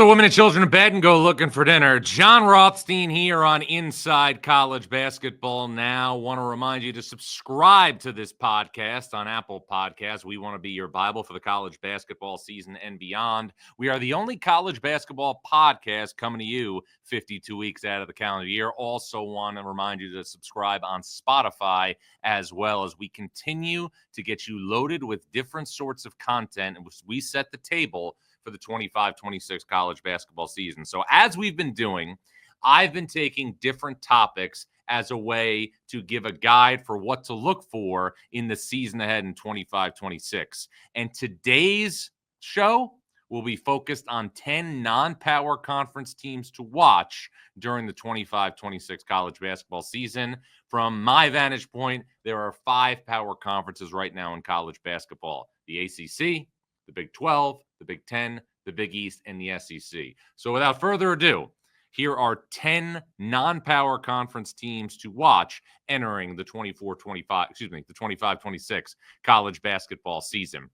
women and children to bed and go looking for dinner. John Rothstein here on Inside College Basketball Now. Want to remind you to subscribe to this podcast on Apple Podcasts. We want to be your Bible for the college basketball season and beyond. We are the only college basketball podcast coming to you 52 weeks out of the calendar year. Also want to remind you to subscribe on Spotify as well, as we continue to get you loaded with different sorts of content. And we set the table for the 25-26 college basketball season. So as we've been doing, I've been taking different topics as a way to give a guide for what to look for in the season ahead in 25-26. And today's show will be focused on 10 non-power conference teams to watch during the 25-26 college basketball season. From my vantage point, there are 5 power conferences right now in college basketball: the ACC, the Big 12, the Big 10, the Big East, and the SEC. So without further ado, here are 10 non-power conference teams to watch entering the 25-26 college basketball season.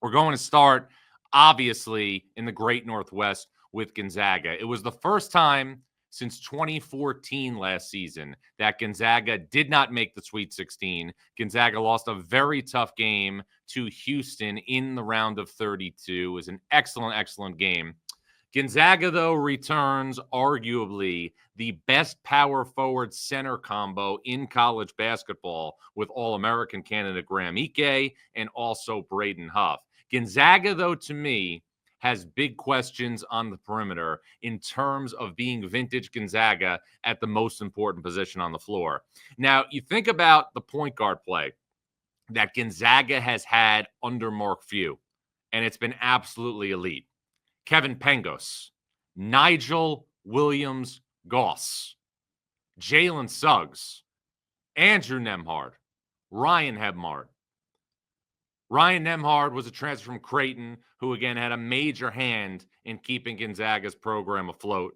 We're going to start, obviously, in the Great Northwest with Gonzaga. It was the first time since 2014 last season that Gonzaga did not make the Sweet 16. Gonzaga lost a very tough game to Houston in the round of 32. It was an excellent game. Gonzaga, though, returns arguably the best power forward center combo in college basketball, with All-American candidate Graham Ike and also Braden Huff. Gonzaga, though, to me, has big questions on the perimeter in terms of being vintage Gonzaga at the most important position on the floor. Now, you think about the point guard play that Gonzaga has had under Mark Few, and it's been absolutely elite. Kevin Pangos, Nigel Williams-Goss, Jalen Suggs, Andrew Nembhard, Ryan Hebmard. Ryan Nembhard was a transfer from Creighton who, again, had a major hand in keeping Gonzaga's program afloat.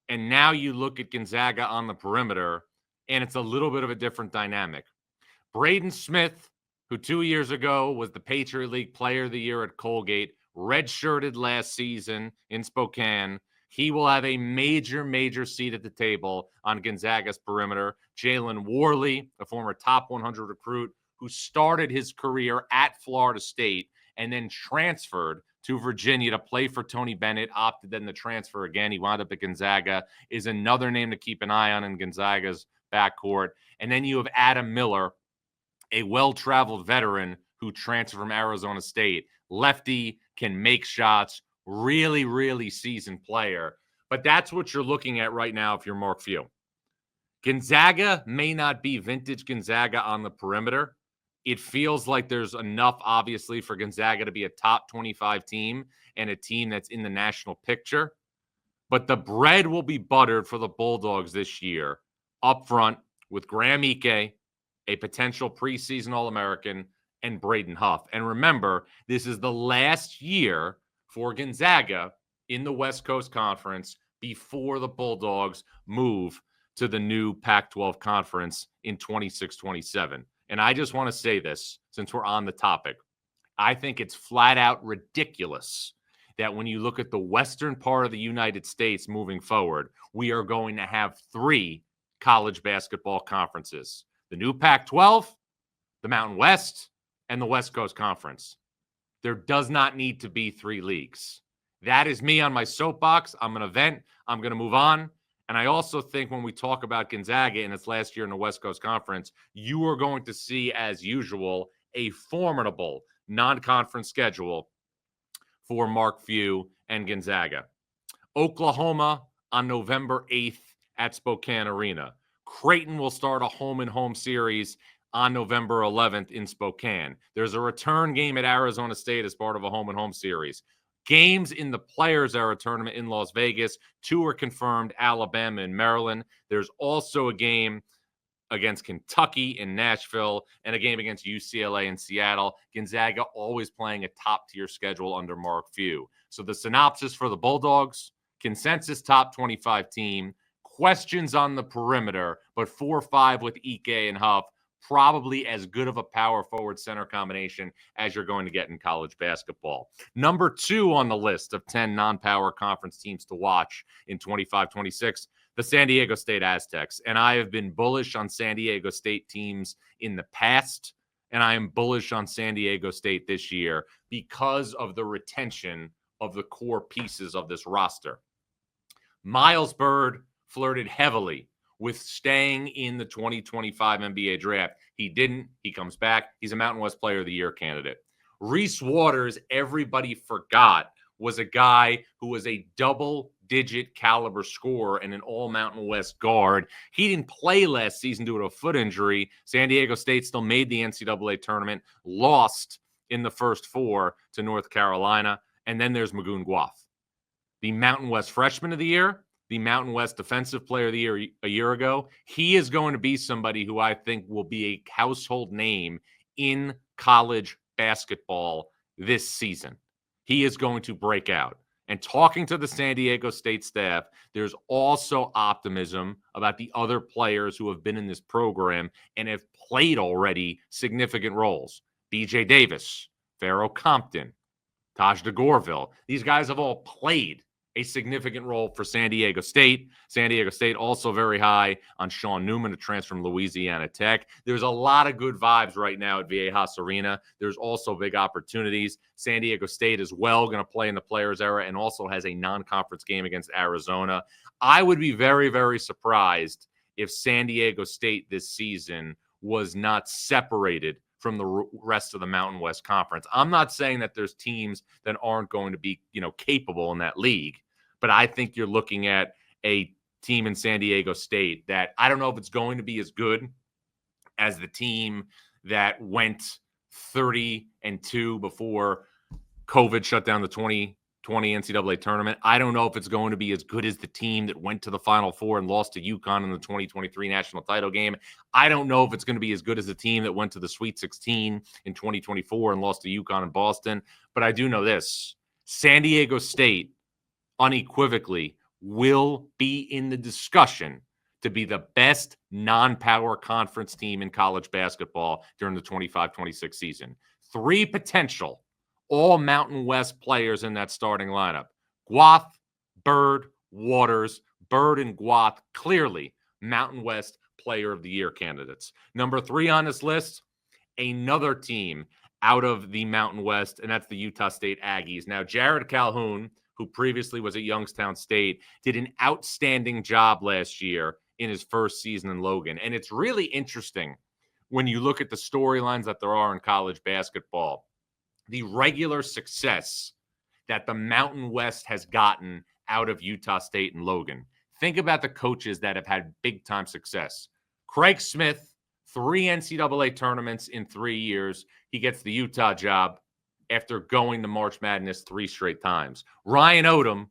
And now you look at Gonzaga on the perimeter, and it's a little bit of a different dynamic. Braden Smith, who 2 years ago was the Patriot League Player of the Year at Colgate, redshirted last season in Spokane. He will have a major seat at the table on Gonzaga's perimeter. Jalen Worley, a former top 100 recruit, who started his career at Florida State and then transferred to Virginia to play for Tony Bennett, opted then to transfer again. He wound up at Gonzaga, is another name to keep an eye on in Gonzaga's backcourt. And then you have Adam Miller, a well-traveled veteran who transferred from Arizona State. Lefty, can make shots, really seasoned player. But that's what you're looking at right now if you're Mark Few. Gonzaga may not be vintage Gonzaga on the perimeter. It feels like there's enough, obviously, for Gonzaga to be a top 25 team and a team that's in the national picture. But the bread will be buttered for the Bulldogs this year up front with Graham Ike, a potential preseason All-American, and Braden Huff. And remember, this is the last year for Gonzaga in the West Coast Conference before the Bulldogs move to the new Pac-12 conference in 26-27. And I just want to say this, since we're on the topic. I think it's flat out ridiculous that when you look at the western part of the United States moving forward, we are going to have 3 college basketball conferences: the new Pac-12, the Mountain West, and the West Coast Conference. There does not need to be 3 leagues. That is me on my soapbox. I'm going to vent. I'm going to move on. And I also think when we talk about Gonzaga in its last year in the West Coast Conference, you are going to see, as usual, a formidable non-conference schedule for Mark Few and Gonzaga. Oklahoma on November 8th at Spokane Arena. Creighton will start a home-and-home series on November 11th in Spokane. There's a return game at Arizona State as part of a home-and-home series. Games in the Players Era tournament in Las Vegas. 2 are confirmed, Alabama and Maryland. There's also a game against Kentucky in Nashville and a game against UCLA in Seattle. Gonzaga always playing a top-tier schedule under Mark Few. So the synopsis for the Bulldogs: consensus top 25 team, questions on the perimeter, but 4-5 with Ike and Huff. probably as good of a power forward center combination as you're going to get in college basketball. Number 2 on the list of 10 non-power conference teams to watch in 25-26, the San Diego State Aztecs. And I have been bullish on San Diego State teams in the past, and I am bullish on San Diego State this year because of the retention of the core pieces of this roster. Miles Byrd flirted heavily with staying in the 2025 NBA draft. He didn't. He comes back. He's a Mountain West Player of the Year candidate. Reese Waters, everybody forgot, was a guy who was a double-digit caliber scorer and an all-Mountain West guard. He didn't play last season due to a foot injury. San Diego State still made the NCAA tournament, lost in the first 4 to North Carolina. And then there's Magoon Guath, the Mountain West Freshman of the Year, the Mountain West Defensive Player of the Year a year ago. He is going to be somebody who I think will be a household name in college basketball this season. He is going to break out. And talking to the San Diego State staff, there's also optimism about the other players who have been in this program and have played already significant roles. BJ Davis, Pharaoh Compton, Taj DeGorville. These guys have all played a significant role for San Diego State. San Diego State also very high on Sean Newman, a transfer from Louisiana Tech. There's a lot of good vibes right now at Viejas Arena. There's also big opportunities. San Diego State as well going to play in the Players Era and also has a non-conference game against Arizona. I would be very, very surprised if San Diego State this season was not separated from the rest of the Mountain West Conference. I'm not saying that there's teams that aren't going to be, capable in that league, but I think you're looking at a team in San Diego State that I don't know if it's going to be as good as the team that went 30-2 before COVID shut down the 2020 NCAA tournament. I don't know if it's going to be as good as the team that went to the Final Four and lost to UConn in the 2023 national title game. I don't know if it's going to be as good as the team that went to the Sweet 16 in 2024 and lost to UConn in Boston. But I do know this: San Diego State unequivocally will be in the discussion to be the best non-power conference team in college basketball during the 25-26 season. 3 potential all Mountain West players in that starting lineup: Guath, Byrd, Waters. Byrd and Guath, clearly Mountain West Player of the Year candidates. Number 3 on this list, another team out of the Mountain West, and that's the Utah State Aggies. Now, Jared Calhoun, who previously was at Youngstown State, did an outstanding job last year in his first season in Logan. And it's really interesting when you look at the storylines that there are in college basketball. The regular success that the Mountain West has gotten out of Utah State and Logan. Think about the coaches that have had big-time success. Craig Smith, 3 NCAA tournaments in 3 years. He gets the Utah job after going to March Madness 3 straight times. Ryan Odom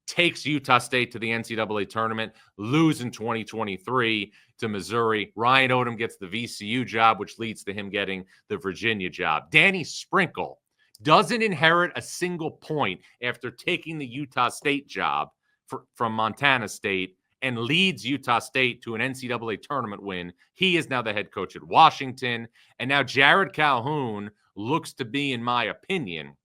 takes Utah State to the NCAA tournament, lose in 2023 to Missouri. Ryan Odom gets the VCU job, which leads to him getting the Virginia job. Danny Sprinkle doesn't inherit a single point after taking the Utah State job from Montana State and leads Utah State to an NCAA tournament win. He is now the head coach at Washington. And now Jared Calhoun looks to be, in my opinion,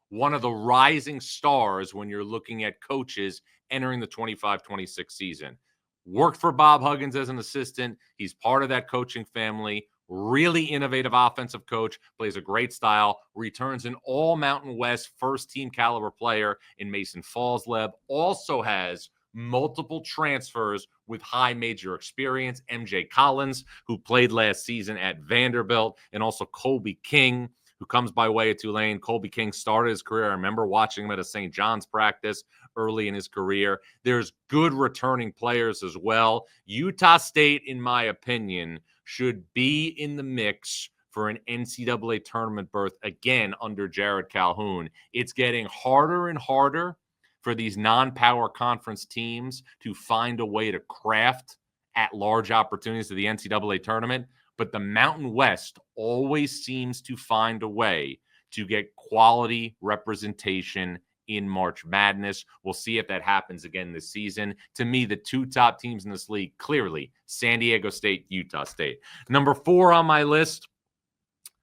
one of the rising stars when you're looking at coaches entering the 25-26 season. Worked for Bob Huggins as an assistant. He's part of that coaching family. Really innovative offensive coach, plays a great style, returns an all Mountain West first-team caliber player in Mason Falsleb. Also has multiple transfers with high major experience. MJ Collins, who played last season at Vanderbilt, and also Colby King, who comes by way of Tulane. Colby King started his career. I remember watching him at a St. John's practice early in his career. There's good returning players as well. Utah State, in my opinion, should be in the mix for an NCAA tournament berth again under Jared Calhoun. It's getting harder and harder for these non-power conference teams to find a way to craft at-large opportunities to the NCAA tournament. But the Mountain West always seems to find a way to get quality representation in March Madness. We'll see if that happens again this season. To me, the two top teams in this league, clearly, San Diego State, Utah State. Number 4 on my list,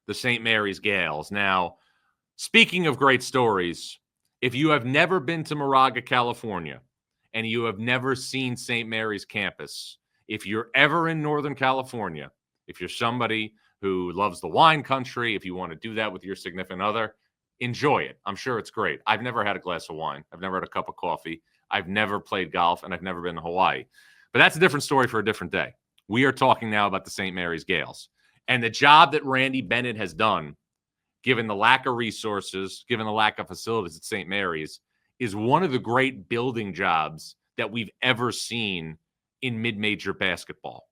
the St. Mary's Gales. Now, speaking of great stories, if you have never been to Moraga, California, and you have never seen St. Mary's campus, if you're ever in Northern California, if you're somebody who loves the wine country, if you want to do that with your significant other, enjoy it. I'm sure it's great. I've never had a glass of wine. I've never had a cup of coffee. I've never played golf, and I've never been to Hawaii. But that's a different story for a different day. We are talking now about the St. Mary's Gales. And the job that Randy Bennett has done, given the lack of resources, given the lack of facilities at St. Mary's, is one of the great building jobs that we've ever seen in mid-major basketball.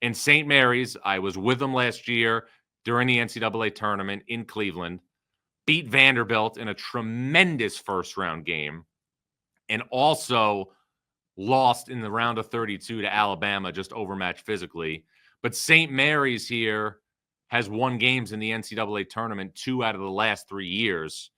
And St. Mary's, I was with them last year during the NCAA tournament in Cleveland, beat Vanderbilt in a tremendous first-round game, and also lost in the round of 32 to Alabama, just overmatched physically. But St. Mary's here has won games in the NCAA tournament 2 out of the last 3 years.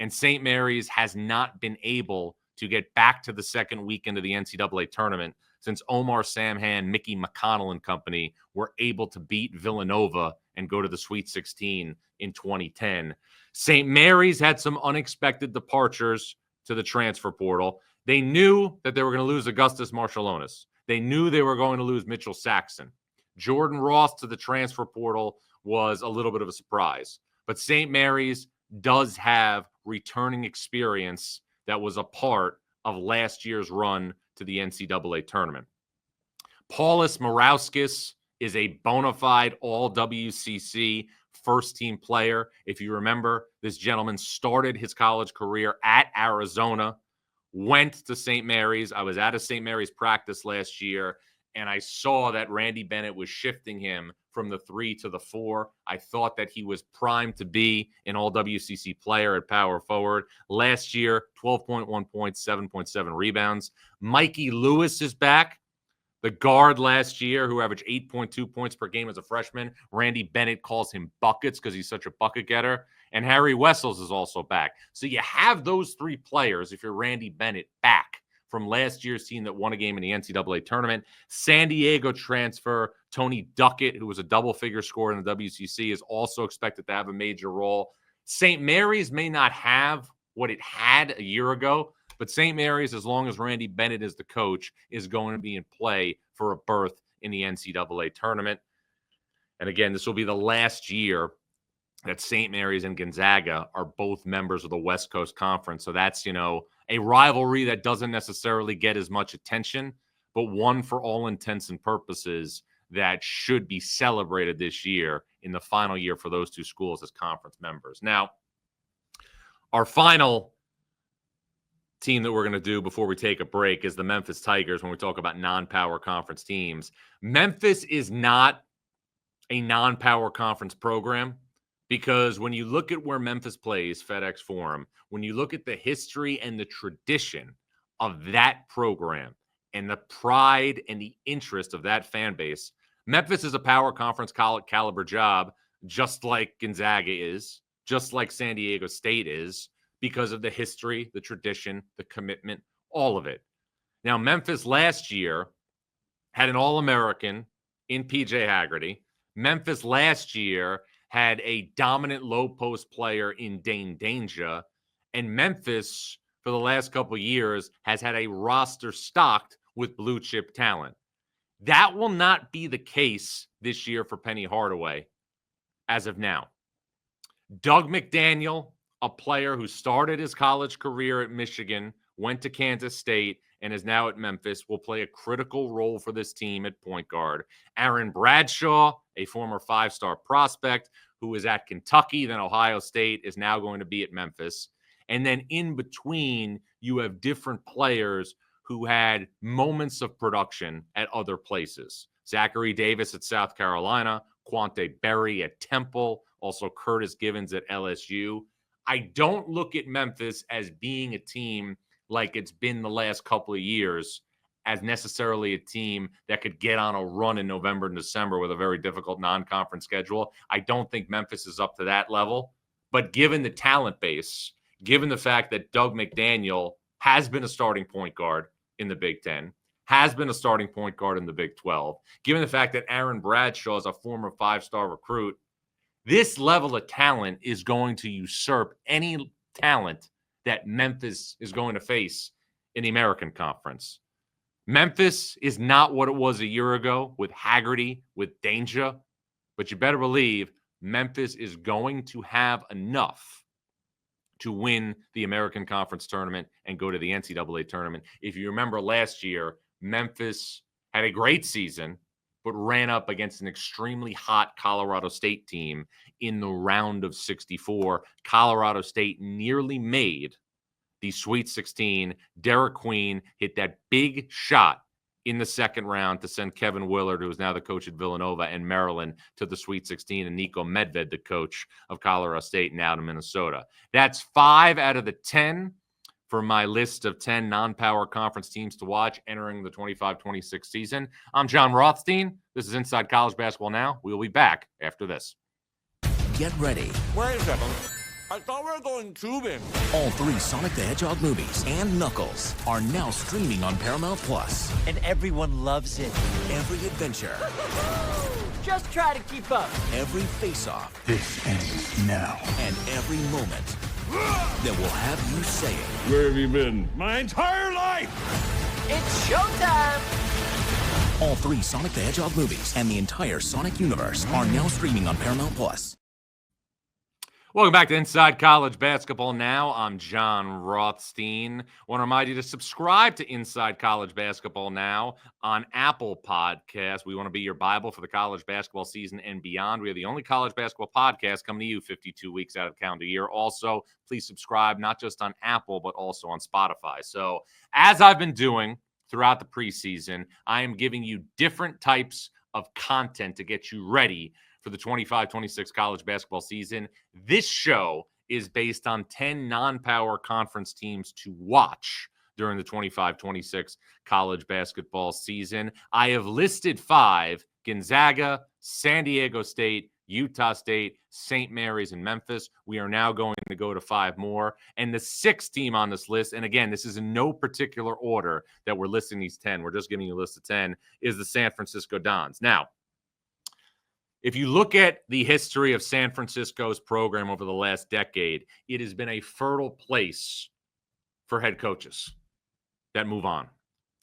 And St. Mary's has not been able to get back to the second weekend of the NCAA tournament since Omar Samhan, Mickey McConnell and company were able to beat Villanova and go to the Sweet 16 in 2010. St. Mary's had some unexpected departures to the transfer portal. They knew that they were going to lose Augustus Marshallonis. They knew they were going to lose Mitchell Saxon. Jordan Ross to the transfer portal was a little bit of a surprise. But St. Mary's does have returning experience that was a part of last year's run to the NCAA tournament. Paulus Morauskas is a bona fide all-WCC first-team player. If you remember, this gentleman started his college career at Arizona, went to St. Mary's. I was at a St. Mary's practice last year, and I saw that Randy Bennett was shifting him from the 3 to the 4. I thought that he was primed to be an all-WCC player at power forward. Last year, 12.1 points, 7.7 rebounds. Mikey Lewis is back. The guard last year who averaged 8.2 points per game as a freshman. Randy Bennett calls him buckets because he's such a bucket getter. And Harry Wessels is also back. So you have those 3 players, if you're Randy Bennett, back from last year's team that won a game in the NCAA tournament. San Diego transfer Tony Duckett, who was a double-figure scorer in the WCC, is also expected to have a major role. St. Mary's may not have what it had a year ago, but St. Mary's, as long as Randy Bennett is the coach, is going to be in play for a berth in the NCAA tournament. And again, this will be the last year that St. Mary's and Gonzaga are both members of the West Coast Conference. So that's, a rivalry that doesn't necessarily get as much attention, but one for all intents and purposes that should be celebrated this year in the final year for those two schools as conference members. Now, our final team that we're going to do before we take a break is the Memphis Tigers when we talk about non-power conference teams. Memphis is not a non-power conference program because when you look at where Memphis plays, FedEx Forum, when you look at the history and the tradition of that program and the pride and the interest of that fan base, Memphis is a power conference caliber job, just like Gonzaga is, just like San Diego State is, because of the history, the tradition, the commitment, all of it. Now, Memphis last year had an All-American in P.J. Haggerty. Memphis last year had a dominant low-post player in Dane Danger. And Memphis, for the last couple of years, has had a roster stocked with blue-chip talent. That will not be the case this year for Penny Hardaway as of now. Doug McDaniel, a player who started his college career at Michigan, went to Kansas State, and is now at Memphis, will play a critical role for this team at point guard. Aaron Bradshaw, a former 5-star prospect who was at Kentucky, then Ohio State, is now going to be at Memphis. And then in between, you have different players who had moments of production at other places. Zachary Davis at South Carolina, Quante Berry at Temple, also Curtis Givens at LSU. I don't look at Memphis as being a team like it's been the last couple of years as necessarily a team that could get on a run in November and December with a very difficult non-conference schedule. I don't think Memphis is up to that level. But given the talent base, given the fact that Doug McDaniel has been a starting point guard in the Big Ten, has been a starting point guard in the Big 12, given the fact that Aaron Bradshaw is a former 5-star recruit, this level of talent is going to usurp any talent that Memphis is going to face in the American Conference. Memphis is not what it was a year ago with Haggerty, with Danger, but you better believe Memphis is going to have enough to win the American Conference tournament and go to the NCAA tournament. If you remember last year, Memphis had a great season, but ran up against an extremely hot Colorado State team in the round of 64. Colorado State nearly made the Sweet 16. Derek Queen hit that big shot in the second round to send Kevin Willard, who is now the coach at Villanova and Maryland, to the Sweet 16, and Nico Medved, the coach of Colorado State, now to Minnesota. That's 5 out of the 10 for my list of 10 non-power conference teams to watch entering the 25-26 season. I'm John Rothstein. This is Inside College Basketball Now. We will be back after this. Get ready. Wait a second. I thought we were going tubing. All 3 Sonic the Hedgehog movies and Knuckles are now streaming on Paramount Plus. And everyone loves it. Every adventure, Just try to keep up. every face-off, This ends now. and every moment that will have you saying, Where have you been? My entire life! It's showtime! all 3 Sonic the Hedgehog movies and the entire Sonic universe are now streaming on Paramount Plus. Welcome back to Inside College Basketball Now. I'm John Rothstein. Want to remind you to subscribe to Inside College Basketball Now on Apple Podcasts. We want to be your Bible for the college basketball season and beyond. We are the only college basketball podcast coming to you 52 weeks out of the calendar year. Also, please subscribe not just on Apple, but also on Spotify. So, as I've been doing throughout the preseason, I am giving you different types of content to get you ready for the 25-26 college basketball season. This show is based on 10 non-power conference teams to watch during the 25-26 college basketball season. I have listed 5: Gonzaga, San Diego State, Utah State, St. Mary's, and Memphis. We are now going to go to 5 more. And the 6th team on this list, and again, this is in no particular order that we're listing these 10. We're just giving you a list of 10, is the San Francisco Dons. Now, if you look at the history of San Francisco's program over the last decade, it has been a fertile place for head coaches that move on.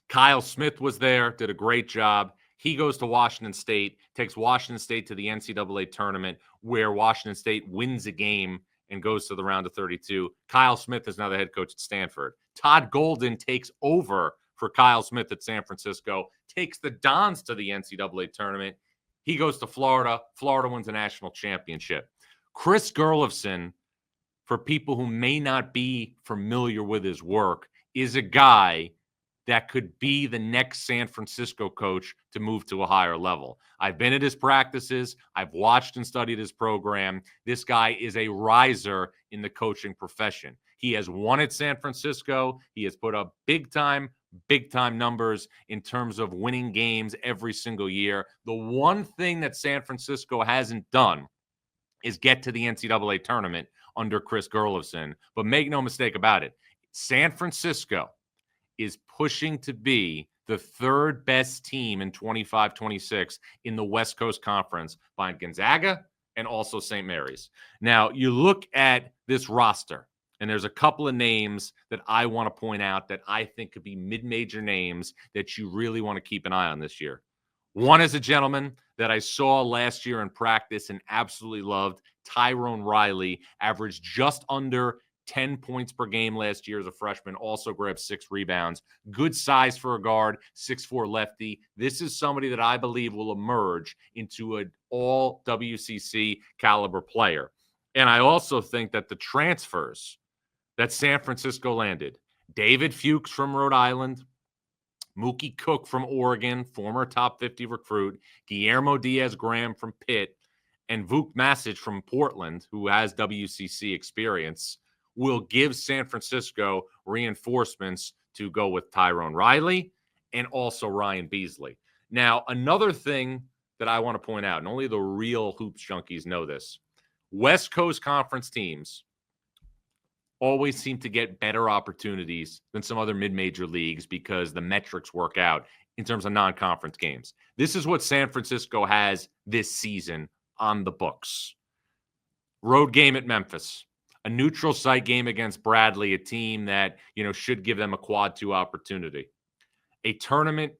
Kyle Smith was there, did a great job. He goes to Washington State, takes Washington State to the NCAA tournament, where Washington State wins a game and goes to the round of 32. Kyle Smith is now the head coach at Stanford. Todd Golden takes over for Kyle Smith at San Francisco, takes the Dons to the NCAA tournament. He goes to Florida. Florida wins a national championship. Chris Gerlofson, for people who may not be familiar with his work, is a guy that could be the next San Francisco coach to move to a higher level. I've been at his practices. I've watched and studied his program. This guy is a riser in the coaching profession. He has won at San Francisco. He has put up big time numbers in terms of winning games every single year. The one thing that San Francisco hasn't done is get to the NCAA tournament under Chris Gerlofson. But make no mistake about it, San Francisco is pushing to be the 3rd best team in 25-26 in the West Coast Conference behind Gonzaga and also St. Mary's. Now, you look at this roster, and there's a couple of names that I want to point out that I think could be mid-major names that you really want to keep an eye on this year. One is a gentleman that I saw last year in practice and absolutely loved, Tyrone Riley, averaged just under 10 points per game last year as a freshman, also grabbed 6 rebounds. Good size for a guard, 6'4" lefty. This is somebody that I believe will emerge into an all WCC caliber player. And I also think that the transfers that San Francisco landed, David Fuchs from Rhode Island, Mookie Cook from Oregon, former top 50 recruit, Guillermo Diaz-Graham from Pitt, and Vuk Masic from Portland, who has WCC experience, will give San Francisco reinforcements to go with Tyrone Riley and also Ryan Beasley. Now, another thing that I want to point out, and only the real hoops junkies know this, West Coast Conference teams always seem to get better opportunities than some other mid-major leagues because the metrics work out in terms of non-conference games. This is what San Francisco has this season on the books. Road game at Memphis, a neutral site game against Bradley, a team that, should give them a quad 2 opportunity. A tournament,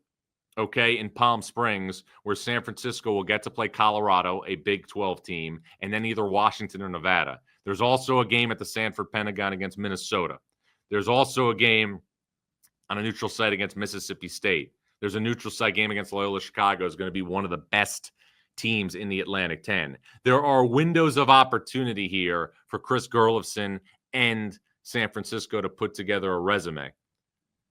in Palm Springs, where San Francisco will get to play Colorado, a Big 12 team, and then either Washington or Nevada. There's also a game at the Sanford Pentagon against Minnesota. There's also a game on a neutral site against Mississippi State. There's a neutral site game against Loyola Chicago. Is going to be one of the best teams in the Atlantic 10. There are windows of opportunity here for Chris Gerlofson and San Francisco to put together a resume.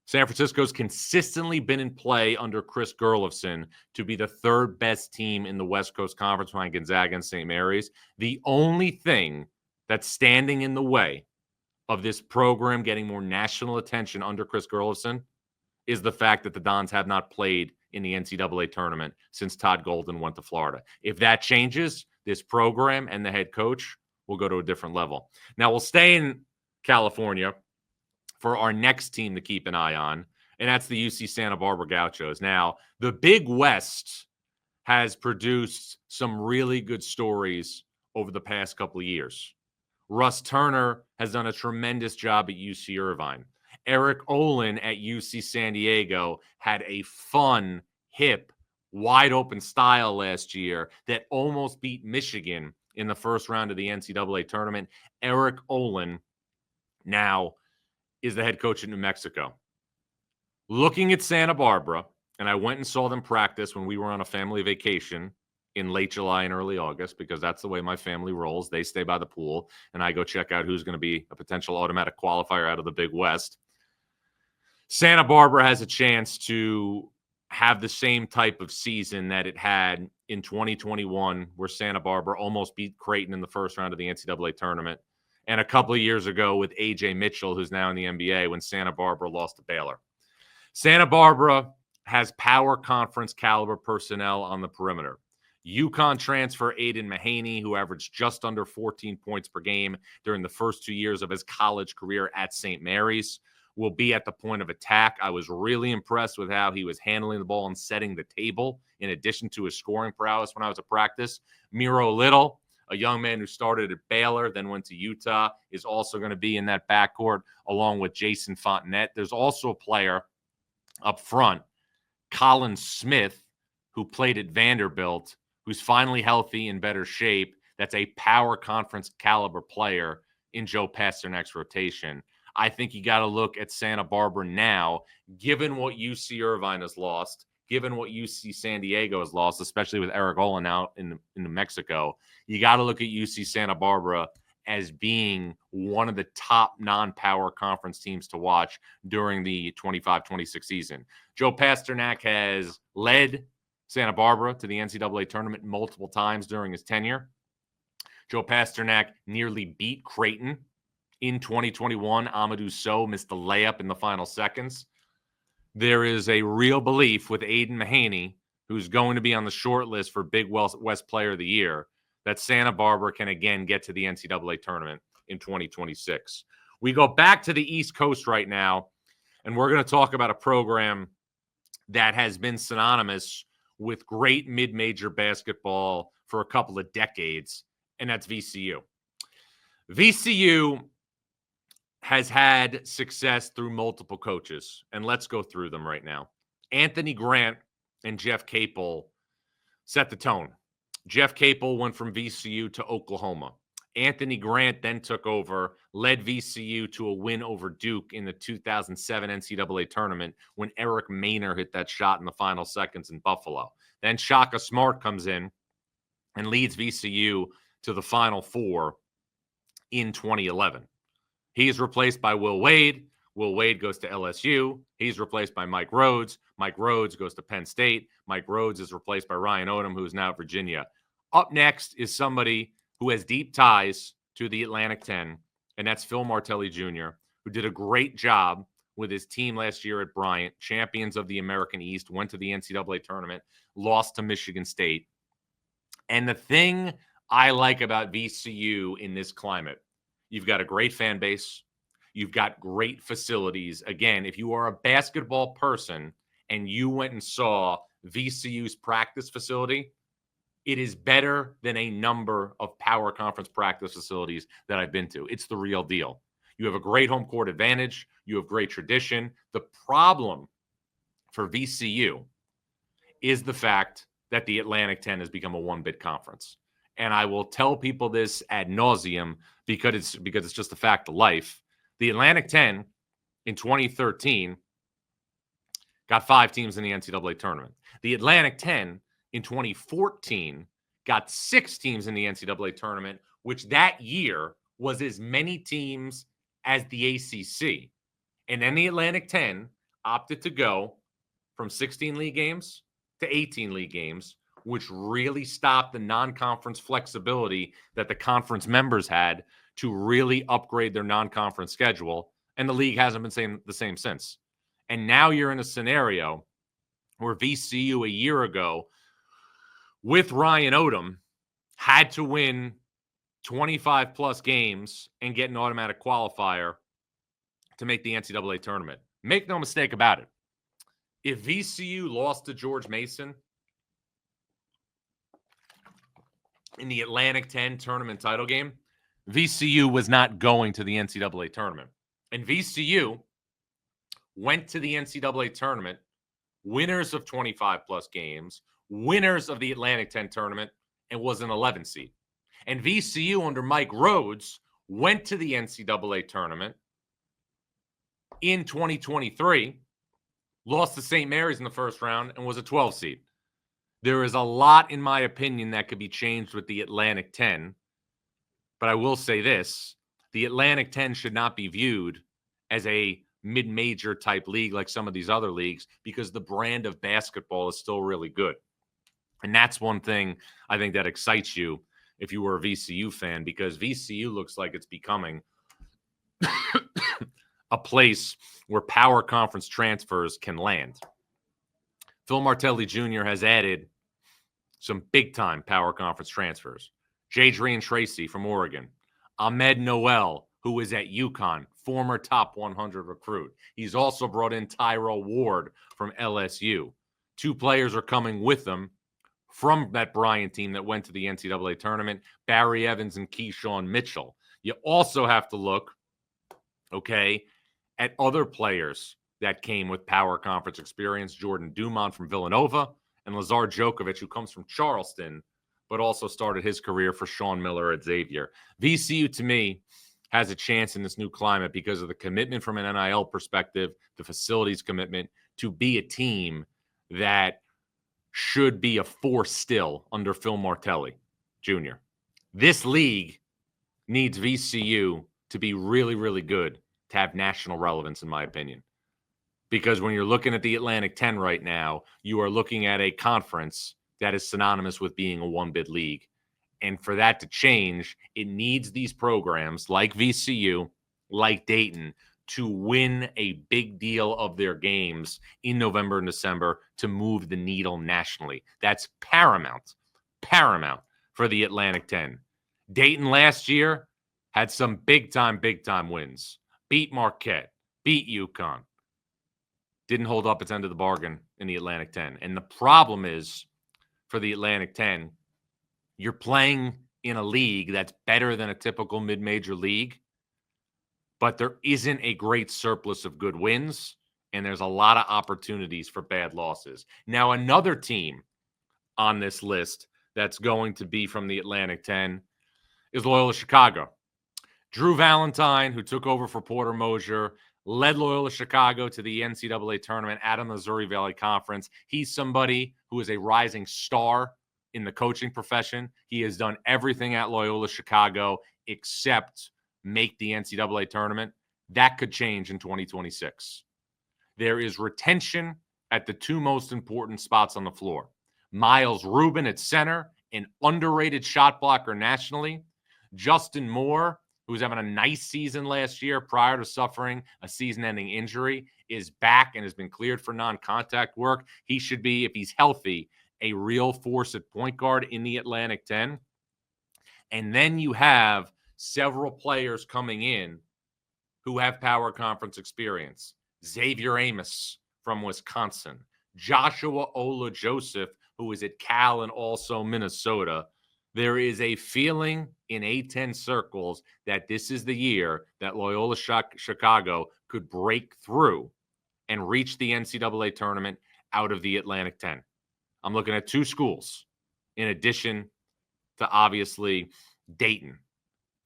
San Francisco's consistently been in play under Chris Gerlofson to be the third best team in the West Coast Conference behind Gonzaga and St. Mary's. The only thing that's standing in the way of this program getting more national attention under Chris Gerlofson is the fact that the Dons have not played in the NCAA tournament since Todd Golden went to Florida. If that changes, this program and the head coach will go to a different level. Now, we'll stay in California for our next team to keep an eye on, and that's the UC Santa Barbara Gauchos. Now, the Big West has produced some really good stories over the past couple of years. Russ Turner has done a tremendous job at UC Irvine. Eric Olin at UC San Diego had a fun, hip, wide-open style last year that almost beat Michigan in the first round of the NCAA tournament. Eric Olin now is the head coach at New Mexico. Looking at Santa Barbara, and I went and saw them practice when we were on a family vacation in late July and early August, because that's the way my family rolls. They stay by the pool, and I go check out who's going to be a potential automatic qualifier out of the Big West. Santa Barbara has a chance to have the same type of season that it had in 2021, where Santa Barbara almost beat Creighton in the first round of the NCAA tournament, and a couple of years ago with A.J. Mitchell, who's now in the NBA, when Santa Barbara lost to Baylor. Santa Barbara has power conference caliber personnel on the perimeter. UConn transfer Aiden Mahaney, who averaged just under 14 points per game during the first 2 years of his college career at St. Mary's, will be at the point of attack. I was really impressed with how he was handling the ball and setting the table, in addition to his scoring prowess when I was at practice. Miro Little, a young man who started at Baylor, then went to Utah, is also going to be in that backcourt, along with Jason Fontenette. There's also a player up front, Colin Smith, who played at Vanderbilt, who's finally healthy, in better shape. That's a power conference caliber player in Joe Pasternak's rotation. I think you got to look at Santa Barbara now, given what UC Irvine has lost, given what UC San Diego has lost, especially with Eric Olin out in New Mexico. You got to look at UC Santa Barbara as being one of the top non-power conference teams to watch during the 25-26 season. Joe Pasternak has led Santa Barbara to the NCAA tournament multiple times during his tenure. Joe Pasternak nearly beat Creighton in 2021. Amadou Sow missed the layup in the final seconds. There is a real belief with Aiden Mahaney, who's going to be on the short list for Big West Player of the Year, that Santa Barbara can again get to the NCAA tournament in 2026. We go back to the East Coast right now, and we're going to talk about a program that has been synonymous with great mid-major basketball for a couple of decades, and that's VCU. VCU has had success through multiple coaches, and let's go through them right now. Anthony Grant and Jeff Capel set the tone. Jeff Capel went from VCU to Oklahoma. Anthony Grant then took over, led VCU to a win over Duke in the 2007 NCAA tournament when Eric Maynor hit that shot in the final seconds in Buffalo. Then Shaka Smart comes in and leads VCU to the Final Four in 2011. He is replaced by Will Wade. Will Wade goes to LSU. He's replaced by Mike Rhodes. Mike Rhodes goes to Penn State. Mike Rhodes is replaced by Ryan Odom, who is now at Virginia. Up next is somebody who has deep ties to the Atlantic 10, and that's Phil Martelli Jr., who did a great job with his team last year at Bryant, champions of the American East, went to the NCAA tournament, lost to Michigan State. And the thing I like about VCU in this climate, you've got a great fan base. You've got great facilities. Again, if you are a basketball person and you went and saw VCU's practice facility, it is better than a number of power conference practice facilities that I've been to. It's the real deal. You have a great home court advantage. You have great tradition. The problem for VCU is the fact that the Atlantic 10 has become a one-bid conference. And I will tell people this ad nauseum because it's just a fact of life. The Atlantic 10 in 2013 got 5 teams in the NCAA tournament. The Atlantic 10 in 2014 got 6 teams in the NCAA tournament, which that year was as many teams as the ACC. And then the Atlantic 10 opted to go from 16 league games to 18 league games, which really stopped the non-conference flexibility that the conference members had to really upgrade their non-conference schedule. And the league hasn't been the same since. And now you're in a scenario where VCU a year ago with Ryan Odom had to win 25 plus games and get an automatic qualifier to make the NCAA tournament. Make no mistake about it. If VCU lost to George Mason in the Atlantic 10 tournament title game, VCU was not going to the NCAA tournament. And VCU went to the NCAA tournament, winners of 25 plus games, winners of the Atlantic 10 tournament, and was an 11 seed. And VCU under Mike Rhodes went to the NCAA tournament in 2023, lost to St. Mary's in the first round, and was a 12 seed. There is a lot, in my opinion, that could be changed with the Atlantic 10. But I will say this, the Atlantic 10 should not be viewed as a mid-major type league like some of these other leagues because the brand of basketball is still really good. And that's one thing I think that excites you if you were a VCU fan, because VCU looks like it's becoming a place where power conference transfers can land. Phil Martelli Jr. has added some big-time power conference transfers. Jadrian Tracy from Oregon. Ahmed Noel, who is at UConn, former top 100 recruit. He's also brought in Tyrell Ward from LSU. 2 players are coming with them from that Bryant team that went to the NCAA tournament, Barry Evans and Keyshawn Mitchell. You also have to look, at other players that came with power conference experience. Jordan Dumont from Villanova and Lazar Djokovic, who comes from Charleston, but also started his career for Sean Miller at Xavier. VCU, to me, has a chance in this new climate because of the commitment from an NIL perspective, the facilities commitment, to be a team that should be a force still under Phil Martelli Jr. This league needs VCU to be really, really good to have national relevance, in my opinion. Because when you're looking at the Atlantic 10 right now, you are looking at a conference that is synonymous with being a one-bid league. And for that to change, it needs these programs like VCU, like Dayton, to win a big deal of their games in November and December to move the needle nationally. That's paramount for the Atlantic 10. Dayton last year had some big-time wins. Beat Marquette, beat UConn. Didn't hold up its end of the bargain in the Atlantic 10. And the problem is, for the Atlantic 10, you're playing in a league that's better than a typical mid-major league, but there isn't a great surplus of good wins, and there's a lot of opportunities for bad losses. Now, another team on this list that's going to be from the Atlantic 10 is Loyola Chicago. Drew Valentine, who took over for Porter Mosier, led Loyola Chicago to the NCAA tournament out of the Missouri Valley Conference. He's somebody who is a rising star in the coaching profession. He has done everything at Loyola Chicago except make the NCAA tournament. That could change in 2026. There is retention at the 2 most important spots on the floor. Miles Rubin at center, an underrated shot blocker nationally. Justin Moore, who's having a nice season last year prior to suffering a season-ending injury, is back and has been cleared for non-contact work. He should be, if he's healthy, a real force at point guard in the Atlantic 10. And then you have several players coming in who have power conference experience. Xavier Amos from Wisconsin. Joshua Ola Joseph, who is at Cal and also Minnesota. There is a feeling in A10 circles that this is the year that Loyola Chicago could break through and reach the NCAA tournament out of the Atlantic 10. I'm looking at two schools in addition to obviously Dayton,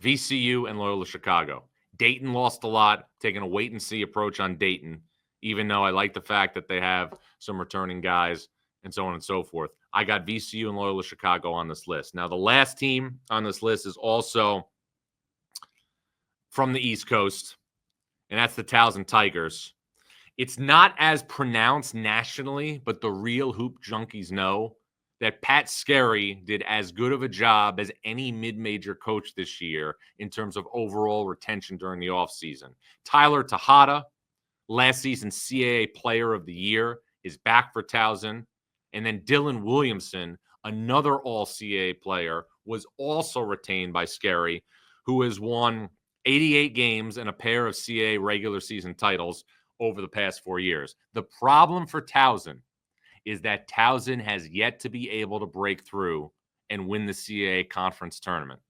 VCU, and Loyola Chicago. Dayton lost a lot, taking a wait-and-see approach on Dayton, even though I like the fact that they have some returning guys and so on and so forth. I got VCU and Loyola Chicago on this list. Now, the last team on this list is also from the East Coast, and that's the Towson Tigers. It's not as pronounced nationally, but the real hoop junkies know that Pat Skerry did as good of a job as any mid-major coach this year in terms of overall retention during the offseason. Tyler Tejada, last season's CAA Player of the Year, is back for Towson. And then Dylan Williamson, another All-CAA player, was also retained by Skerry, who has won 88 games and a pair of CAA regular season titles over the past 4 years. The problem for Towson is that Towson has yet to be able to break through and win the CAA conference tournament.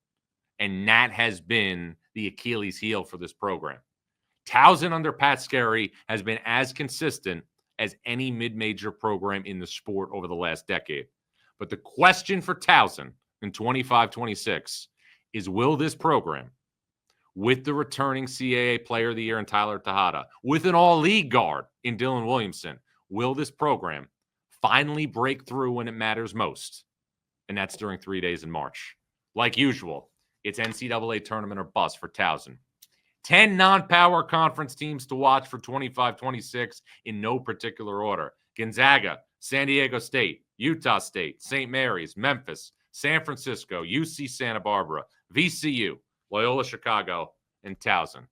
And that has been the Achilles heel for this program. Towson under Pat Skerry has been as consistent as any mid-major program in the sport over the last decade. But the question for Towson in 25-26 is, will this program, with the returning CAA Player of the Year in Tyler Tejada, with an all-league guard in Dylan Williamson, will this program finally break through when it matters most? And that's during 3 days in March. Like usual, it's NCAA tournament or bust for Towson. 10 non-power conference teams to watch for 25-26 in no particular order. Gonzaga, San Diego State, Utah State, St. Mary's, Memphis, San Francisco, UC Santa Barbara, VCU, Loyola Chicago, and Towson.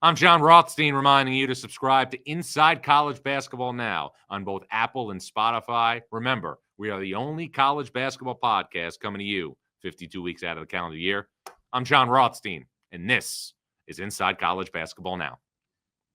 I'm John Rothstein, reminding you to subscribe to Inside College Basketball now on both Apple and Spotify. Remember, we are the only college basketball podcast coming to you 52 weeks out of the calendar year. I'm John Rothstein, and this is Inside College Basketball Now.